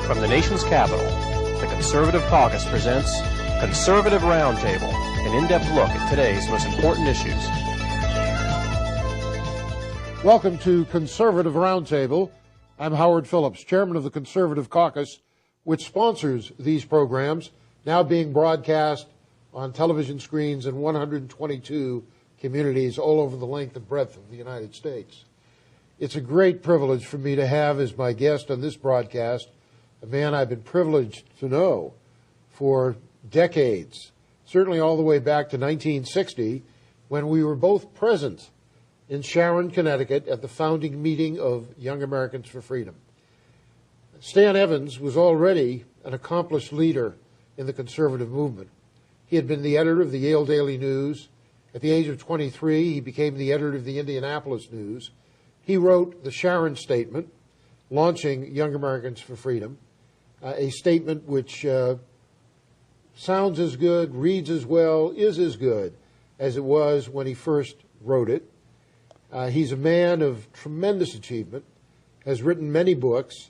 From the nation's capital, the Conservative Caucus presents Conservative Roundtable, an in-depth look at today's most important issues. Welcome to Conservative Roundtable. I'm Howard Phillips, chairman of the Conservative Caucus, which sponsors these programs, now being broadcast on television screens in 122 communities all over the length and breadth of the United States. It's a great privilege for me to have as my guest on this broadcast a man I've been privileged to know for decades, certainly all the way back to 1960, when we were both present in Sharon, Connecticut, at the founding meeting of Young Americans for Freedom. Stanton Evans was already an accomplished leader in the conservative movement. He had been the editor of the Yale Daily News. At the age of 23, he became the editor of the Indianapolis News. He wrote the Sharon Statement, launching Young Americans for Freedom, a statement which sounds as good, reads as well, is as good as it was when he first wrote it. He's a man of tremendous achievement, has written many books,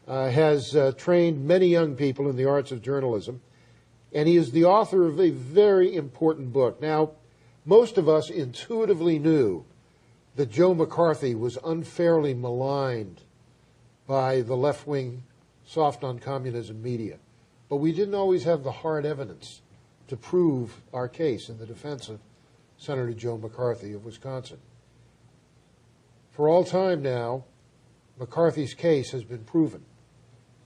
has trained many young people in the arts of journalism, and he is the author of a very important book. Now, most of us intuitively knew that Joe McCarthy was unfairly maligned by the left-wing soft on communism media, but we didn't always have the hard evidence to prove our case in the defense of Senator Joe McCarthy of Wisconsin. For all time now, McCarthy's case has been proven,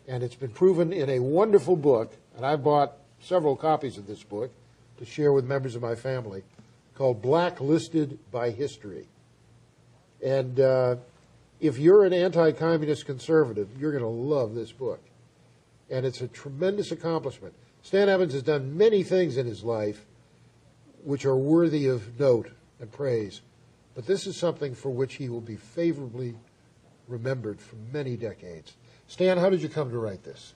and it's been proven in a wonderful book, and I bought several copies of this book to share with members of my family, called Blacklisted by History. And if you're an anti-communist conservative, you're going to love this book. And it's a tremendous accomplishment. Stan Evans has done many things in his life which are worthy of note and praise. But this is something for which he will be favorably remembered for many decades. Stan, how did you come to write this?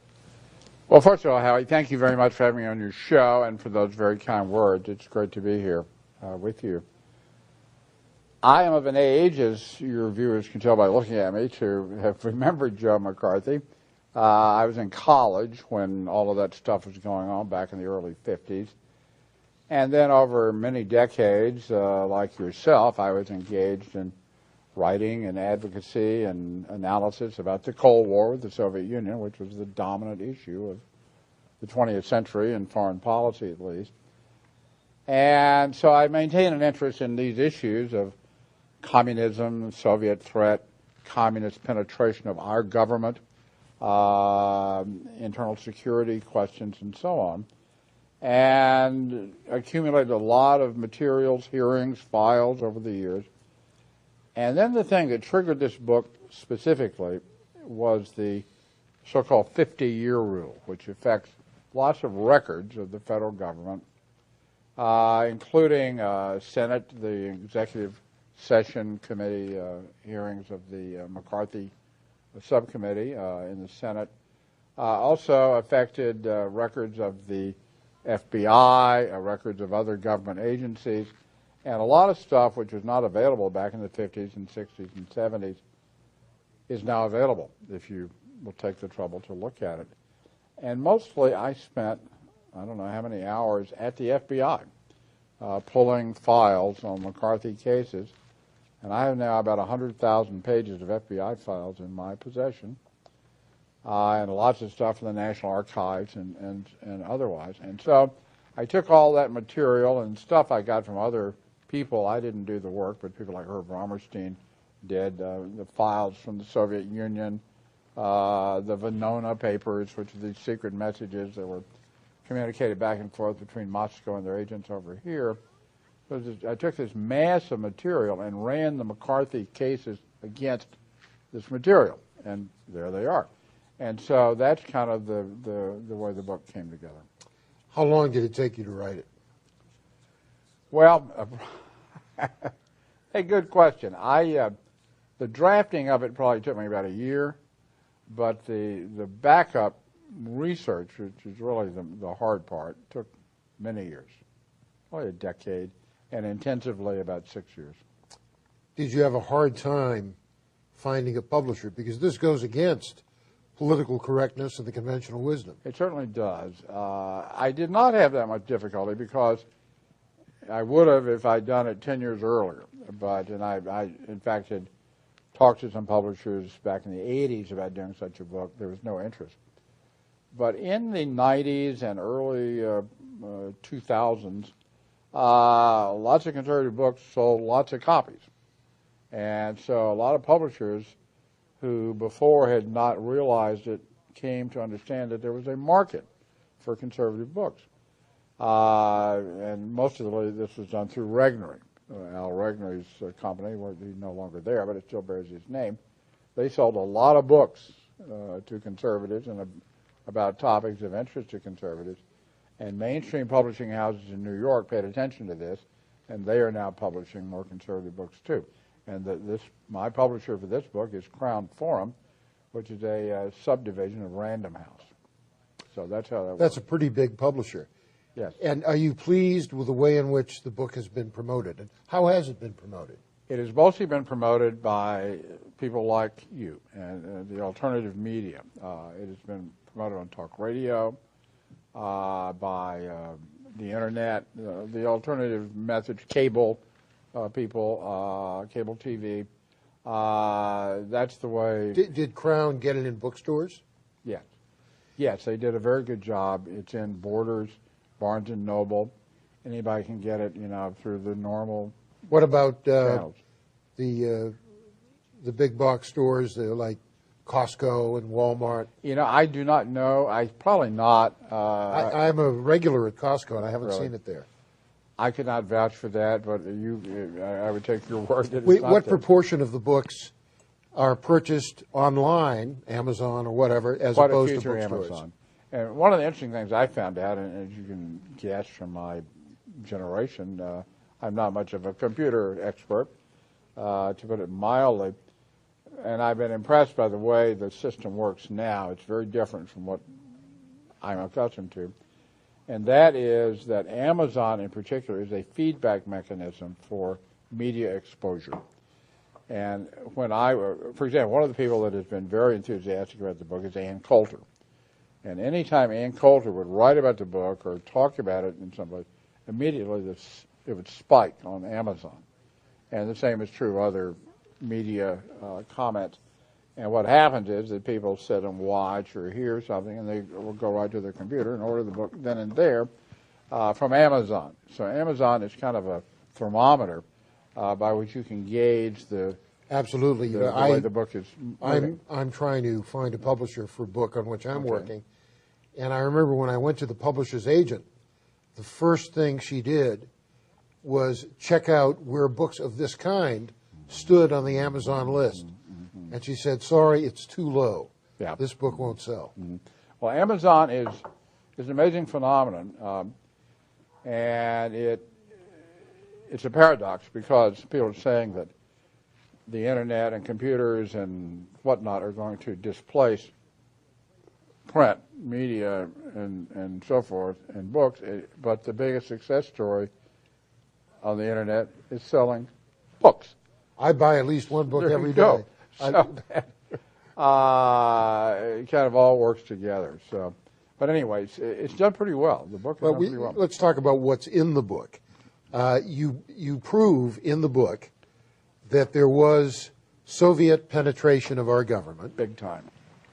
Well, first of all, Howie, thank you very much for having me on your show and for those very kind words. It's great to be here with you. I am of an age, as your viewers can tell by looking at me, to have remembered Joe McCarthy. I was in college when all of that stuff was going on back in the early 50s. And then over many decades, like yourself, I was engaged in writing and advocacy and analysis about the Cold War with the Soviet Union, which was the dominant issue of the 20th century in foreign policy, at least. And so I maintain an interest in these issues of communism, Soviet threat, communist penetration of our government, internal security questions, and so on, and accumulated a lot of materials, hearings, files over the years. And then the thing that triggered this book specifically was the so-called 50-year rule, which affects lots of records of the federal government, including Senate, the executive session committee hearings of the McCarthy subcommittee in the Senate. Also affected records of the FBI, records of other government agencies, and a lot of stuff which was not available back in the 50s and 60s and 70s is now available if you will take the trouble to look at it. And mostly I spent, I don't know how many hours at the FBI pulling files on McCarthy cases. And I have now about 100,000 pages of FBI files in my possession, and lots of stuff from the National Archives and otherwise. And so I took all that material and stuff I got from other people. I didn't do the work, but people like Herb Romerstein did. The files from the Soviet Union, the Venona papers, which are these secret messages that were communicated back and forth between Moscow and their agents over here. I took this mass of material and ran the McCarthy cases against this material, and there they are. And so that's kind of the way the book came together. How long did it take you to write it? Well, a good question. The drafting of it probably took me about a year, but the backup research, which is really the hard part, took many years, probably a decade, and intensively about 6 years. Did you have a hard time finding a publisher? Because this goes against political correctness and the conventional wisdom. It certainly does. I did not have that much difficulty because I would have if I'd done it 10 years earlier. And I in fact, had talked to some publishers back in the 80s about doing such a book. There was no interest. But in the 90s and early 2000s, lots of conservative books sold lots of copies. And so a lot of publishers who before had not realized it came to understand that there was a market for conservative books. And most of this was done through Regnery. Al Regnery's company, he's no longer there, but it still bears his name. They sold a lot of books to conservatives and about topics of interest to conservatives. And mainstream publishing houses in New York paid attention to this, and they are now publishing more conservative books too. And my publisher for this book is Crown Forum, which is a subdivision of Random House. So that's how that works. That's a pretty big publisher. Yes. And are you pleased with the way in which the book has been promoted? And how has it been promoted? It has mostly been promoted by people like you and the alternative media. It has been promoted on talk radio, by the internet, the alternative methods, cable people, cable TV. That's the way. Did Crown get it in bookstores? Yes. Yes, they did a very good job. It's in Borders, Barnes & Noble. Anybody can get it, through the normal What about channels. the big box stores, like Costco and Walmart? I do not know. Probably not. I'm a regular at Costco, and I haven't Really? seen it there. I could not vouch for that, but I would take your word that it's not What there. proportion of the books are purchased online, Amazon or whatever, as Quite opposed a to few through bookstores? Amazon. And one of the interesting things I found out, and as you can guess from my generation, I'm not much of a computer expert, to put it mildly, and I've been impressed by the way the system works now. It's very different from what I'm accustomed to. And that is that Amazon in particular is a feedback mechanism for media exposure. And when for example, one of the people that has been very enthusiastic about the book is Ann Coulter. And anytime Ann Coulter would write about the book or talk about it in some way, immediately it would spike on Amazon. And the same is true of other media comments. And what happens is that people sit and watch or hear something, and they will go right to their computer and order the book then and there from Amazon. So Amazon is kind of a thermometer by which you can gauge the Absolutely. the way the book is moving. I'm trying to find a publisher for a book on which I'm working. And I remember when I went to the publisher's agent, the first thing she did was check out where books of this kind stood on the Amazon list. And she said, sorry, it's too low. Yeah. This book won't sell. Well, Amazon is an amazing phenomenon, and it's a paradox because people are saying that the internet and computers and whatnot are going to displace print media and so forth and books, but the biggest success story on the internet is selling books. I buy at least one book There every you go. day. So it kind of all works together. So, but anyways, it's done pretty well. The book is done pretty well. Let's talk about what's in the book. You prove in the book that there was Soviet penetration of our government. Big time.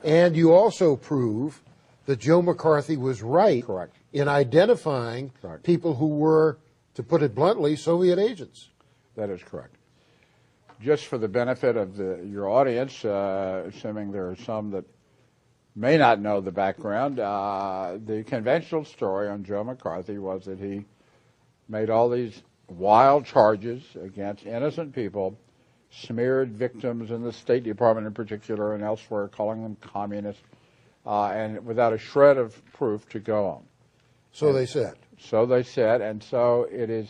And you also prove that Joe McCarthy was right Correct. in identifying Correct. people who were, to put it bluntly, Soviet agents. That is correct. Just for the benefit of your audience, assuming there are some that may not know the background, the conventional story on Joe McCarthy was that he made all these wild charges against innocent people, smeared victims in the State Department in particular and elsewhere, calling them communists, and without a shred of proof to go on. So they said. So they said, and so it is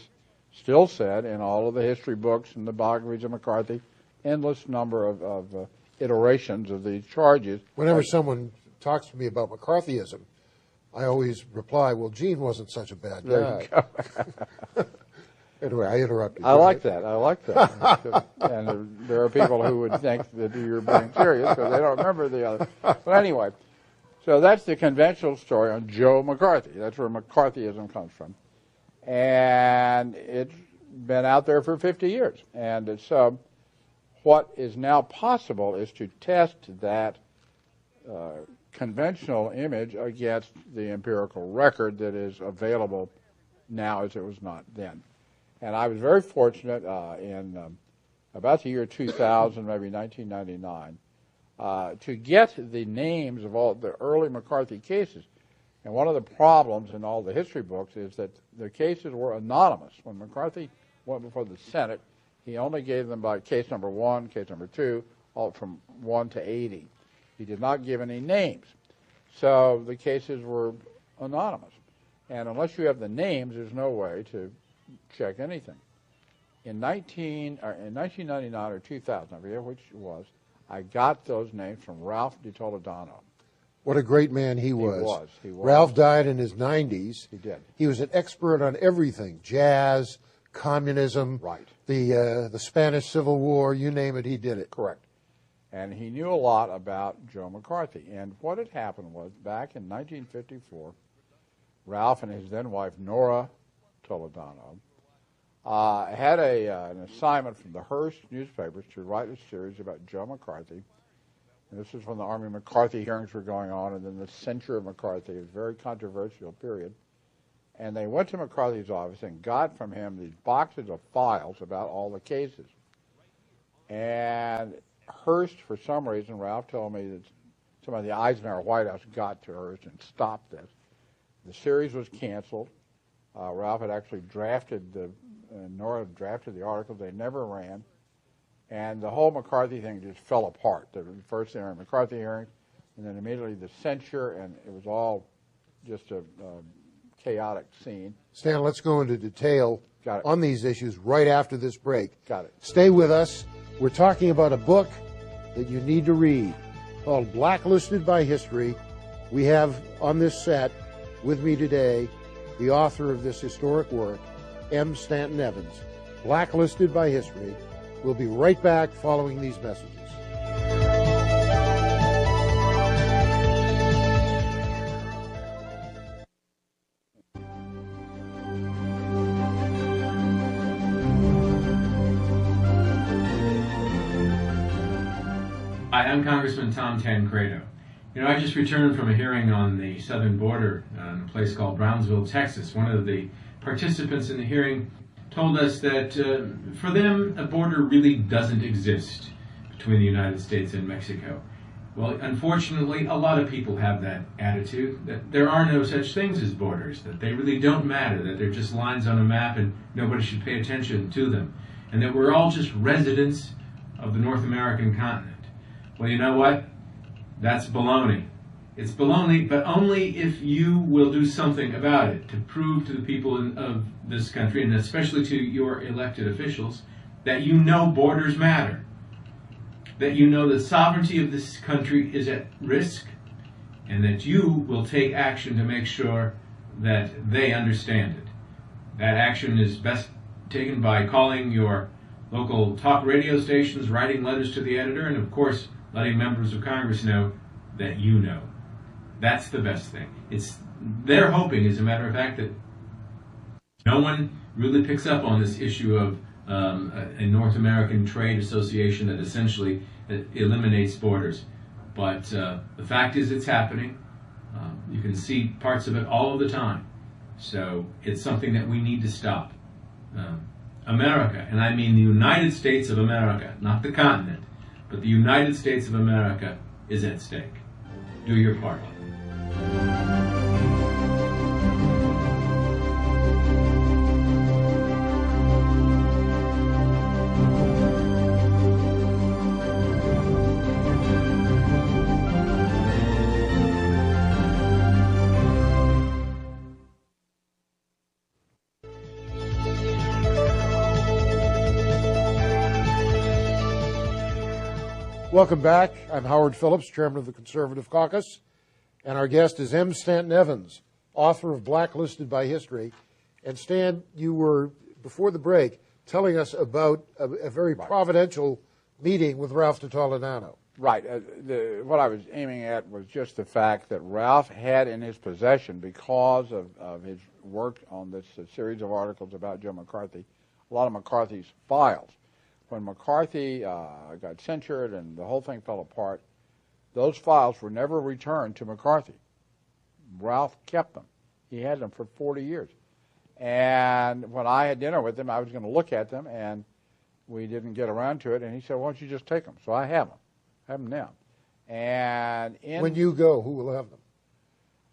still said in all of the history books and the biographies of McCarthy, endless number of iterations of these charges. Whenever someone talks to me about McCarthyism, I always reply, well, Gene wasn't such a bad guy. There you go. Anyway, I interrupted. I like that. I like that. And there are people who would think that you're being serious because they don't remember the other. But anyway, so that's the conventional story on Joe McCarthy. That's where McCarthyism comes from. And it's been out there for 50 years. And so what is now possible is to test that conventional image against the empirical record that is available now as it was not then. And I was very fortunate in about the year 2000, maybe 1999, to get the names of all the early McCarthy cases. And one of the problems in all the history books is that the cases were anonymous. When McCarthy went before the Senate, he only gave them by case number 1, case number 2, all from 1 to 80. He did not give any names. So the cases were anonymous. And unless you have the names, there's no way to check anything. In 1999 or 2000, I forget which it was, I got those names from Ralph de Toledano. What a great man he was. He was. Ralph died in his 90s. He did. He was an expert on everything, jazz, communism, right. The Spanish Civil War, you name it, he did it. Correct. And he knew a lot about Joe McCarthy. And what had happened was, back in 1954, Ralph and his then wife, Nora Toledano, had an assignment from the Hearst newspapers to write a series about Joe McCarthy. And this is when the Army McCarthy hearings were going on, and then the censure of McCarthy, a very controversial period. And they went to McCarthy's office and got from him these boxes of files about all the cases. And Hearst, for some reason, Ralph told me that somebody in the Eisenhower White House got to Hearst and stopped this. The series was canceled. Ralph had actually Nora drafted the articles. They never ran. And the whole McCarthy thing just fell apart. The first there were McCarthy hearings, and then immediately the censure, and it was all just a chaotic scene. Stan, let's go into detail on these issues right after this break. Got it. Stay with us. We're talking about a book that you need to read called Blacklisted by History. We have on this set with me today the author of this historic work, M. Stanton Evans, Blacklisted by History. We'll be right back following these messages. Hi, I'm Congressman Tom Tancredo. I just returned from a hearing on the southern border in a place called Brownsville, Texas. One of the participants in the hearing told us that for them, a border really doesn't exist between the United States and Mexico. Well, unfortunately, a lot of people have that attitude, that there are no such things as borders, that they really don't matter, that they're just lines on a map and nobody should pay attention to them, and that we're all just residents of the North American continent. Well, you know what? That's baloney. It's baloney, but only if you will do something about it to prove to the people of this country, and especially to your elected officials, that you know borders matter, that you know the sovereignty of this country is at risk, and that you will take action to make sure that they understand it. That action is best taken by calling your local talk radio stations, writing letters to the editor, and of course, letting members of Congress know that you know. That's the best thing. They're hoping, as a matter of fact, that no one really picks up on this issue of a North American trade association that essentially eliminates borders. But the fact is it's happening. You can see parts of it all of the time. So it's something that we need to stop. America, and I mean the United States of America, not the continent, but the United States of America is at stake. Do your part. Welcome back. I'm Howard Phillips, Chairman of the Conservative Caucus, and our guest is M. Stanton Evans, author of Blacklisted by History. And Stan, you were before the break telling us about a very providential meeting with Ralph Titolanano. Right. What I was aiming at was just the fact that Ralph had in his possession, because of his work on this series of articles about Joe McCarthy, a lot of McCarthy's files. When McCarthy got censured and the whole thing fell apart, those files were never returned to McCarthy. Ralph kept them. He had them for 40 years. And when I had dinner with him, I was going to look at them, and we didn't get around to it. And he said, "Why don't you just take them?" So I have them. I have them now. And when you go, who will have them?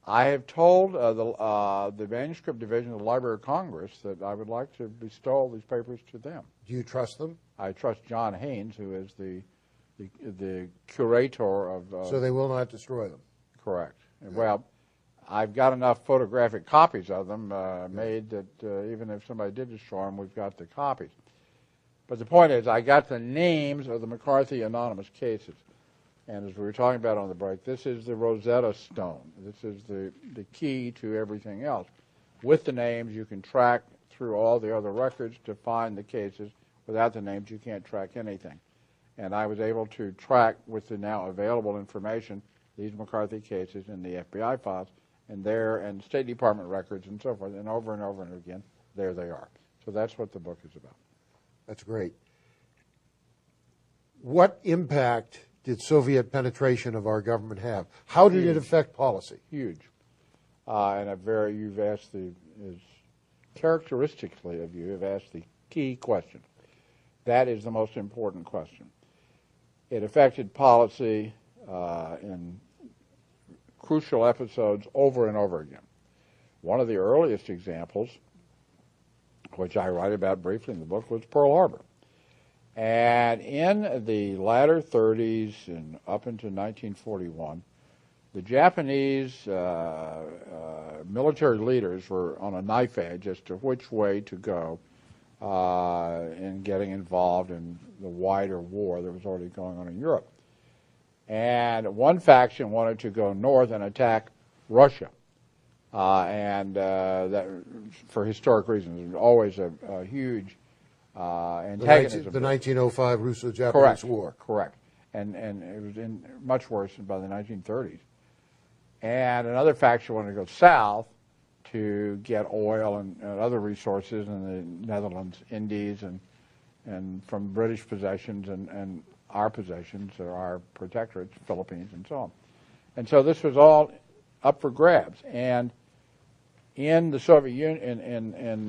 I have told the manuscript division of the Library of Congress that I would like to bestow these papers to them. Do you trust them? I trust John Haynes, who is the curator of... so they will not destroy them? Correct. Well, I've got enough photographic copies of them made that even if somebody did destroy them, we've got the copies. But the point is, I got the names of the McCarthy anonymous cases. And as we were talking about on the break, this is the Rosetta Stone. This is the key to everything else. With the names, you can track through all the other records to find the cases. Without the names, you can't track anything. And I was able to track, with the now available information, these McCarthy cases in the FBI files, and State Department records and so forth, and over and again, there they are. So that's what the book is about. That's great. What impact did Soviet penetration of our government have? How did it affect policy? Huge. You've asked characteristically of you have asked the key question. That is the most important question. It affected policy in crucial episodes over and over again. One of the earliest examples, which I write about briefly in the book, was Pearl Harbor. And in the latter 30s and up into 1941, the Japanese military leaders were on a knife edge as to which way to go in getting involved in the wider war that was already going on in Europe. And one faction wanted to go north and attack Russia. That, for historic reasons, was always a huge antagonism. The 1905 Russo-Japanese War. Correct. And it was much worse by the 1930s. And another faction wanted to go south to get oil and other resources in the Netherlands, Indies, and from British possessions and our possessions, or our protectorates, Philippines, and so on. And so this was all up for grabs. And in the Soviet Union, in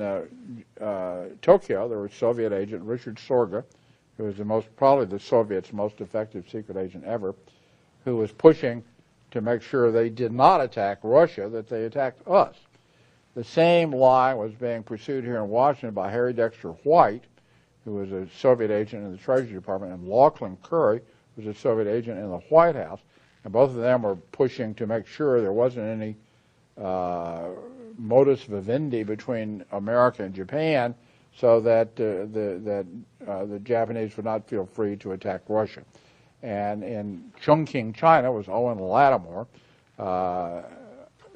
Tokyo, there was Soviet agent Richard Sorga, who was probably the Soviets' most effective secret agent ever, who was pushing to make sure they did not attack Russia, that they attacked us. The same line was being pursued here in Washington by Harry Dexter White, who was a Soviet agent in the Treasury Department, and Lachlan Curry, who was a Soviet agent in the White House. And both of them were pushing to make sure there wasn't any modus vivendi between America and Japan, so that the Japanese would not feel free to attack Russia. And in Chongqing, China, was Owen Lattimore,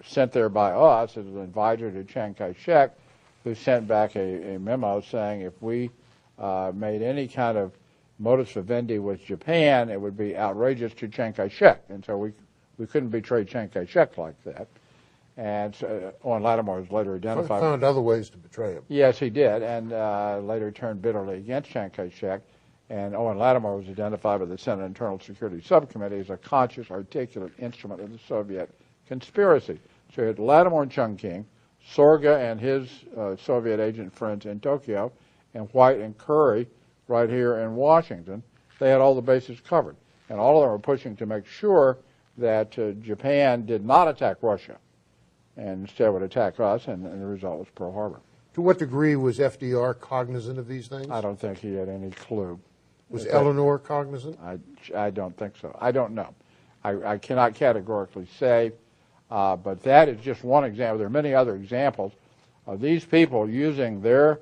sent there by us as an advisor to Chiang Kai-shek, who sent back a memo saying if we made any kind of modus vivendi with Japan, it would be outrageous to Chiang Kai-shek. And so we couldn't betray Chiang Kai-shek like that. And so Owen Lattimore was later identified. Found other ways to betray him. Yes, he did, and later turned bitterly against Chiang Kai-shek. And Owen Lattimore was identified by the Senate Internal Security Subcommittee as a conscious, articulate instrument of the Soviet conspiracy. So you had Lattimore in Chongqing, Sorga and his Soviet agent friends in Tokyo, and White and Curry right here in Washington. They had all the bases covered. And all of them were pushing to make sure that Japan did not attack Russia, and instead would attack us, and the result was Pearl Harbor. To what degree was FDR cognizant of these things? I don't think he had any clue. Was Eleanor cognizant? I don't think so. I don't know. I cannot categorically say, but that is just one example. There are many other examples of these people using their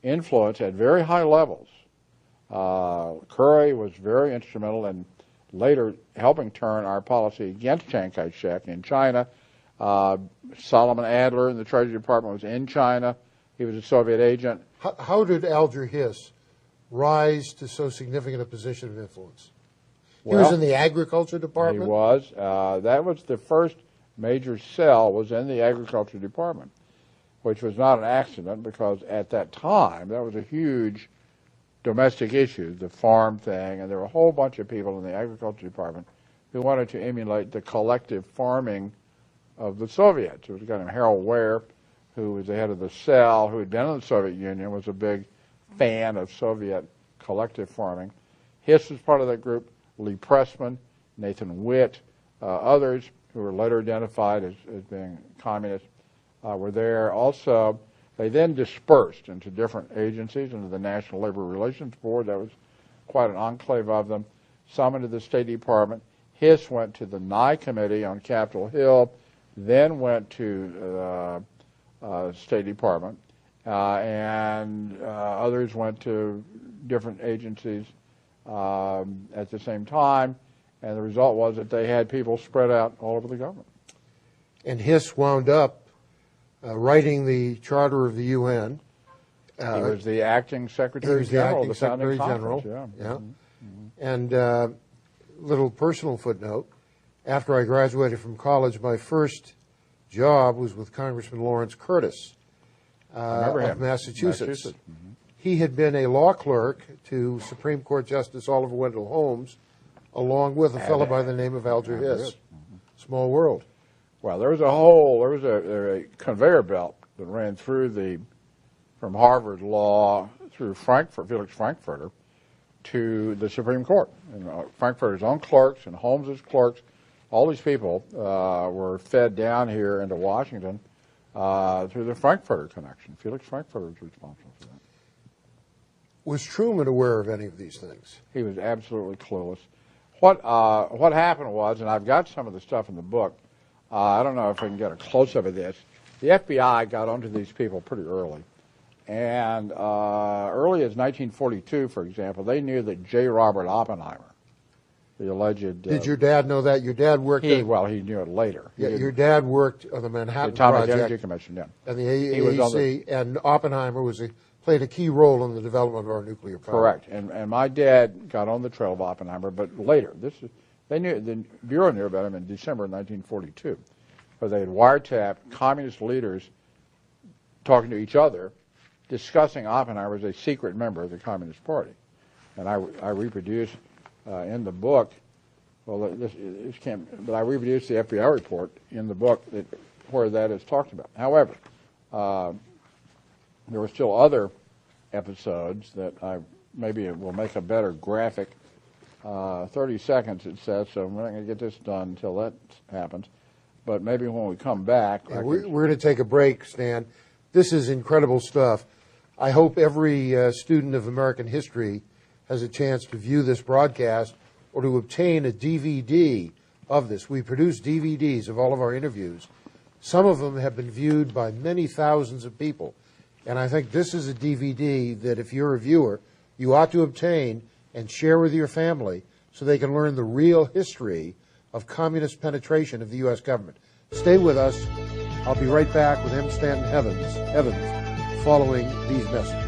influence at very high levels. Curry was very instrumental in later helping turn our policy against Chiang Kai-shek in China. Solomon Adler in the Treasury Department was in China. He was a Soviet agent. How did Alger Hiss rise to so significant a position of influence? He was in the agriculture department? He was. That was the first major cell was in the agriculture department, which was not an accident because at that time that was a huge domestic issue, the farm thing, and there were a whole bunch of people in the agriculture department who wanted to emulate the collective farming of the Soviets. There was a guy named Harold Ware, who was the head of the cell, who had been in the Soviet Union, was a big fan of Soviet collective farming. Hiss was part of that group. Lee Pressman, Nathan Witt, others who were later identified as being communists were there. Also, they then dispersed into different agencies, into the National Labor Relations Board. That was quite an enclave of them. Some into the State Department. Hiss went to the Nye Committee on Capitol Hill, then went to State Department, and others went to different agencies at the same time, and the result was that they had people spread out all over the government. And Hiss wound up writing the Charter of the UN. He was the acting Secretary General of the Founding Conference. Yeah. Mm-hmm. And little personal footnote, after I graduated from college, my first job was with Congressman Lawrence Curtis of Massachusetts. Mm-hmm. He had been a law clerk to Supreme Court Justice Oliver Wendell Holmes, along with a fellow by the name of Alger Hiss. Mm-hmm. Small world. Well, there was a conveyor belt that ran through from Harvard Law through Felix Frankfurter, to the Supreme Court. And Frankfurter's own clerks and Holmes's clerks, all these people were fed down here into Washington through the Frankfurter connection. Felix Frankfurter was responsible for that. Was Truman aware of any of these things? He was absolutely clueless. What happened was, and I've got some of the stuff in the book, I don't know if I can get a close-up of this, the FBI got onto these people pretty early. And early as 1942, for example, they knew that J. Robert Oppenheimer, the alleged... Did your dad know that? Your dad worked... Well, he knew it later. Yeah, your dad worked on the Manhattan Atomic Project. Energy Commission, yeah. And the AEC, and Oppenheimer played a key role in the development of our nuclear power. Correct. And my dad got on the trail of Oppenheimer, but later. The Bureau knew about him in December of 1942, where they had wiretapped communist leaders talking to each other, discussing Oppenheimer as a secret member of the Communist Party. And I reproduced in the book, well, but I reproduced the FBI report in the book where that is talked about. However, there were still other episodes that maybe will make a better graphic. 30 seconds, it says, so we're not going to get this done until that happens. But maybe when we come back... Yeah, we're going to take a break, Stan. This is incredible stuff. I hope every student of American history has a chance to view this broadcast or to obtain a DVD of this. We produce DVDs of all of our interviews. Some of them have been viewed by many thousands of people. And I think this is a DVD that if you're a viewer, you ought to obtain and share with your family so they can learn the real history of communist penetration of the U.S. government. Stay with us. I'll be right back with M. Stanton Evans following these messages.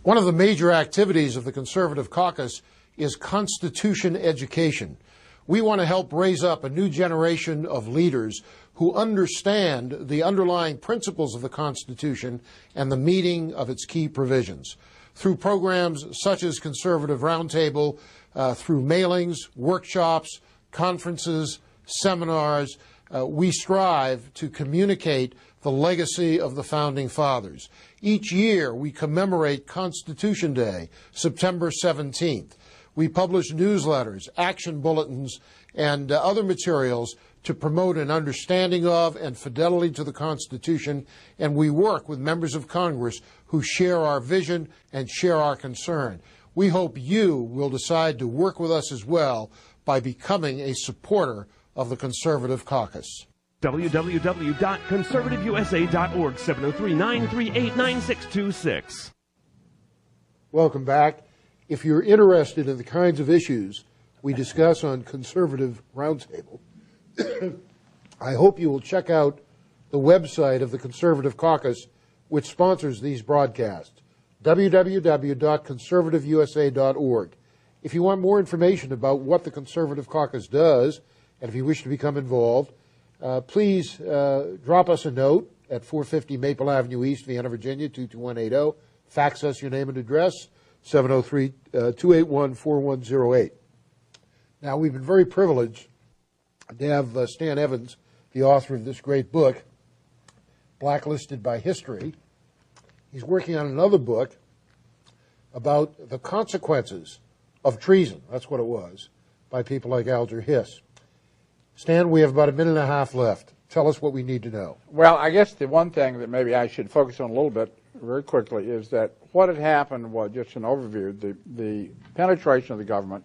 One of the major activities of the Conservative Caucus is Constitution education. We want to help raise up a new generation of leaders who understand the underlying principles of the Constitution and the meaning of its key provisions. Through programs such as Conservative Roundtable, through mailings, workshops, conferences, seminars, we strive to communicate the legacy of the Founding Fathers. Each year we commemorate Constitution Day, September 17th. We publish newsletters, action bulletins, and other materials to promote an understanding of and fidelity to the Constitution, and we work with members of Congress who share our vision and share our concern. We hope you will decide to work with us as well by becoming a supporter of the Conservative Caucus. www.conservativeusa.org, 703-938-9626. Welcome back. If you're interested in the kinds of issues we discuss on Conservative Roundtable, I hope you will check out the website of the Conservative Caucus, which sponsors these broadcasts, www.conservativeusa.org. If you want more information about what the Conservative Caucus does, and if you wish to become involved, please drop us a note at 450 Maple Avenue East, Vienna, Virginia, 22180. Fax us your name and address, 703-281-4108. Now, we've been very privileged to have Stanton Evans, the author of this great book, Blacklisted by History. He's working on another book about the consequences of treason, that's what it was, by people like Alger Hiss. Stan, we have about a minute and a half left. Tell us what we need to know. Well, I guess the one thing that maybe I should focus on a little bit very quickly is that what had happened was, just an overview, the penetration of the government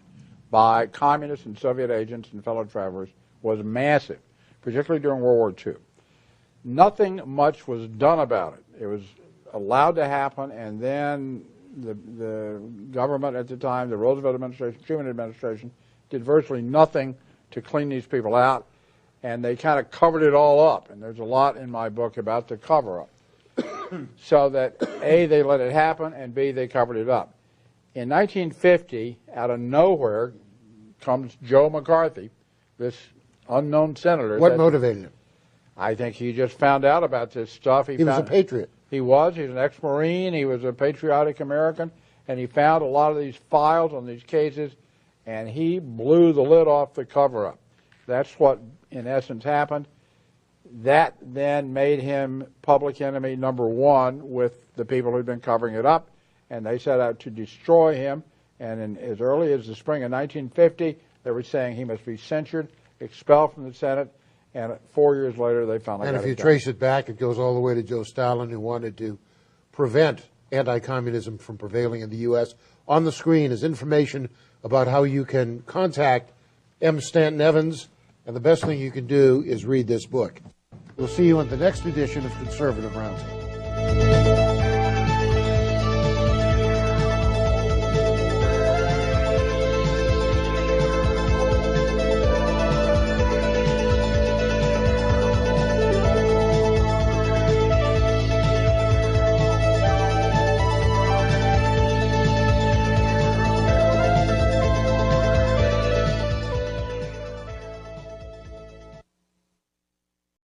by communist and Soviet agents and fellow travelers was massive, particularly during World War II. Nothing much was done about it. It was allowed to happen, and then the government at the time, the Roosevelt administration, Truman administration, did virtually nothing to clean these people out, and they kind of covered it all up. And there's a lot in my book about the cover-up. So that, A, they let it happen, and B, they covered it up. In 1950, out of nowhere, comes Joe McCarthy, this unknown senator. What motivated him? I think he just found out about this stuff. He was a patriot. He was an ex-Marine. He was a patriotic American, and he found a lot of these files on these cases, and he blew the lid off the cover-up. That's what, in essence, happened. That then made him public enemy number one with the people who'd been covering it up, and they set out to destroy him. And as early as the spring of 1950, they were saying he must be censured, expelled from the Senate, and 4 years later they finally got it done. And if you trace it back, it goes all the way to Joe Stalin, who wanted to prevent anti-communism from prevailing in the U.S. On the screen is information about how you can contact M. Stanton Evans, and the best thing you can do is read this book. We'll see you in the next edition of Conservative Roundtable.